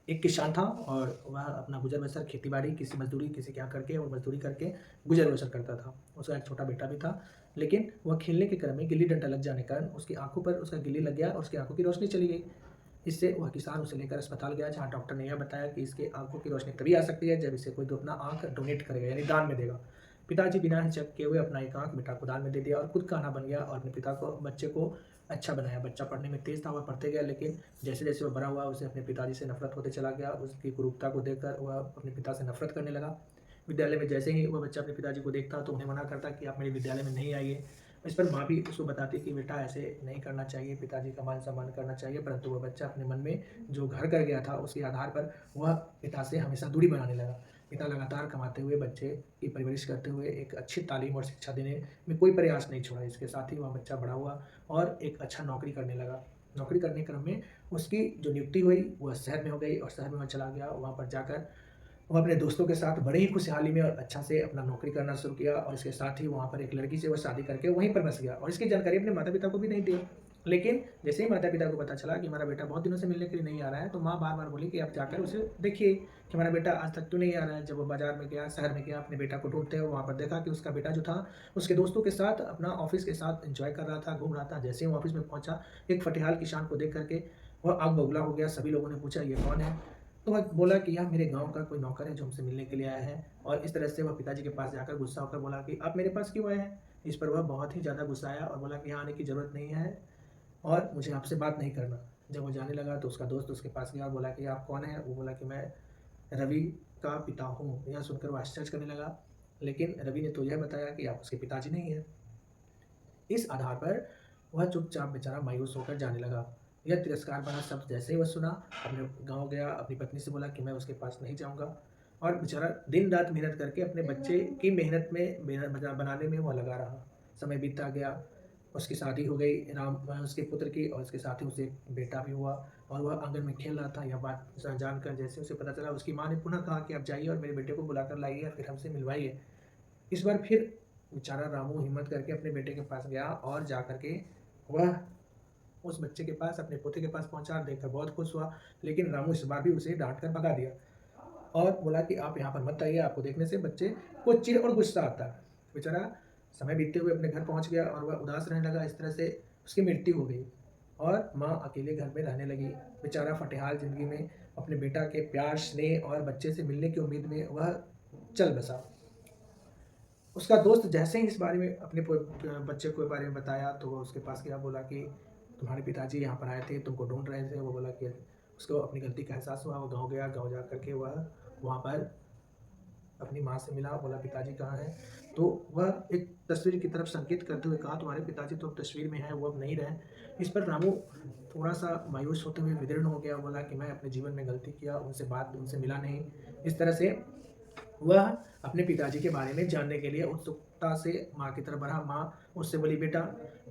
एक किसान था और वह अपना गुज़र-बसर खेती-बाड़ी, किसी मज़दूरी, किसी के यहाँ करके और मज़दूरी करके गुज़र-बसर करता था। उसका एक छोटा बेटा भी था, लेकिन वह खेलने के क्रम में गिल्ली-डंडा लग जाने के कारण उसकी आँखों पर उसका गिल्ली लग गया और उसकी आँखों की रोशनी चली गई। इससे वह किसान उसे लेकर अस्पताल गया, जहाँ डॉक्टर ने यह बताया कि इसके आँखों की रोशनी तभी आ सकती है जब इसे कोई अपना आँख डोनेट करेगा, यानी दान में देगा। पिताजी बिना हिचक किए हुए अपना एक आँख बेटा को दान में दे दिया और खुद कान्हा बन गया और अपने पिता को बच्चे को अच्छा बनाया। बच्चा पढ़ने में तेज़ था, वह पढ़ते गया, लेकिन जैसे-जैसे वह बड़ा हुआ उसे अपने पिताजी से नफ़रत होते चला गया। उसकी कुरूपता को देखकर वह अपने पिता से नफ़रत करने लगा। विद्यालय में जैसे ही वह बच्चा अपने पिताजी को देखता तो उन्हें मना करता कि आप मेरे विद्यालय में नहीं आइए। इस पर माँ भी उसको बताती कि बेटा ऐसे नहीं करना चाहिए, पिताजी का मान-सम्मान करना चाहिए, परंतु वह बच्चा अपने मन में जो घर कर गया था उसके आधार पर वह पिता से हमेशा दूरी बनाने लगा। पिता लगातार कमाते हुए बच्चे की परवरिश करते हुए एक अच्छी तालीम और शिक्षा देने में कोई प्रयास नहीं छोड़ा। इसके साथ ही वह बच्चा बड़ा हुआ और एक अच्छा नौकरी करने लगा। नौकरी करने के क्रम में उसकी जो नियुक्ति हुई वह शहर में हो गई और शहर में वह चला गया। वहाँ पर जाकर वो अपने दोस्तों के साथ बड़े ही खुशहाली में और अच्छा से अपना नौकरी करना शुरू किया और इसके साथ ही वहाँ पर एक लड़की से वो शादी करके वहीं पर बस गया और इसकी जानकारी अपने माता-पिता को भी नहीं दी। लेकिन जैसे ही माता-पिता को पता चला कि हमारा बेटा बहुत दिनों से मिलने के लिए नहीं आ रहा है, तो माँ बार-बार बोली कि आप जाकर उसे देखिए कि हमारा बेटा आज तक क्यों नहीं आ रहा है। जब वो बाज़ार में गया, शहर में गया, अपने बेटा को ढूँढते हुए वहाँ पर देखा कि उसका बेटा जो था, उसके दोस्तों के साथ अपना ऑफ़िस के साथ एन्जॉय कर रहा था, घूम रहा था। जैसे ही वो ऑफ़िस में पहुँचा, एक फटियाल किसान को देख कर के वह आग बबूला हो गया। सभी लोगों ने पूछा, "ये कौन है?" तो वह बोला कि यह मेरे गाँव का कोई नौकर है जो हमसे मिलने के लिए आया है और इस तरह से वह पिताजी के पास जाकर गुस्सा होकर बोला कि आप मेरे पास क्यों आए हैं? इस पर वह बहुत ही ज़्यादा गुस्साया और बोला कि यहाँ आने की ज़रूरत नहीं है और मुझे आपसे बात नहीं करना। जब वो जाने लगा तो उसका दोस्त उसके पास गया और बोला कि आप कौन हैं? वो बोला कि मैं रवि का पिता हूँ। यह सुनकर वो आश्चर्य करने लगा, लेकिन रवि ने तो यह बताया कि आप उसके पिताजी नहीं हैं। इस आधार पर वह चुपचाप बेचारा मायूस होकर जाने लगा। यह तिरस्कार भरा शब्द जैसे ही वह सुना, अपने गाँव गया, अपनी पत्नी से बोला कि मैं उसके पास नहीं जाऊँगा और बेचारा दिन-रात मेहनत करके अपने बच्चे की मेहनत में बनाने में वह लगा रहा। समय बीतता गया, उसकी शादी हो गई उसके पुत्र की और उसके साथ ही उसे एक बेटा भी हुआ और वह आँगन में खेल रहा था। यह बात जानकर जैसे उसे पता चला, उसकी माँ ने पुनः कहा कि आप जाइए और मेरे बेटे को बुलाकर लाइए और फिर हमसे मिलवाइए। इस बार फिर बेचारा रामू हिम्मत करके अपने बेटे के पास गया और जाकर के वह उस बच्चे के पास, अपने पोते के पास पहुँचा, देखकर बहुत खुश हुआ। लेकिन रामू इस बार भी उसे डाँट कर भगा दिया और बोला कि आप यहाँ पर मत आइए, आपको देखने से बच्चे को चिढ़ और गुस्सा आता है। बेचारा समय बीतते हुए अपने घर पहुँच गया और वह उदास रहने लगा। इस तरह से उसकी मृत्यु हो गई और माँ अकेले घर में रहने लगी। बेचारा फटेहाल ज़िंदगी में अपने बेटा के प्यार, स्नेह और बच्चे से मिलने की उम्मीद में वह चल बसा। उसका दोस्त जैसे ही इस बारे में अपने बच्चे के बारे में बताया, तो वो उसके पास गया, बोला कि तुम्हारे पिताजी यहाँ पर आए थे, तुमको ढूँढ रहे थे। वो बोला कि उसको अपनी गलती का एहसास हुआ, वो गाँव गया, गाँव जा कर के वह वहाँ पर अपनी माँ से मिला, बोला पिताजी कहाँ हैं? तो वह एक तस्वीर की तरफ संकेत करते हुए कहा, तुम्हारे पिताजी तो अब तस्वीर में हैं, वो अब नहीं रहे। इस पर रामू थोड़ा-सा मायूस होते हुए विदीर्ण हो गया, बोला कि मैं अपने जीवन में गलती किया, उनसे मिला नहीं। इस तरह से वह अपने पिताजी के बारे में जानने के लिए उत्सुकता से माँ की तरफ बढ़ा। माँ उससे बोली, "बेटा,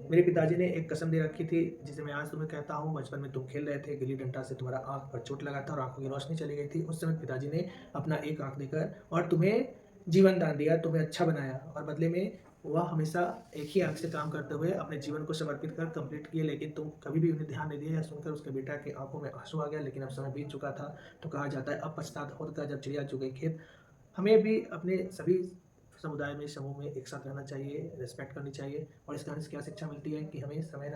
मेरे पिताजी ने एक कसम दे रखी थी, जिसे मैं आज तुम्हें कहता हूँ। बचपन में तुम खेल रहे थे, गिल्ली-डंडा से तुम्हारा आँख पर चोट लगा था और आँखों की रोशनी चली गई थी। उस समय पिताजी ने अपना एक आँख देकर और तुम्हें जीवन दान दिया, तुम्हें अच्छा बनाया और बदले में वह हमेशा एक ही आँख से काम करते हुए अपने जीवन को समर्पित कर कंप्लीट किए, लेकिन तुम कभी भी उन्हें ध्यान नहीं दिया।" यह सुनकर उसके बेटा की आँखों में आँसू आ गया, लेकिन अब समय बीत चुका था। तो कहा जाता है, अब पछतात होता जब चिड़िया चुग गई खेत। हमें भी अपने सभी समुदाय में, समूह में एक साथ रहना चाहिए, रिस्पेक्ट करनी चाहिए और इस कहानी से क्या शिक्षा मिलती है कि हमें समय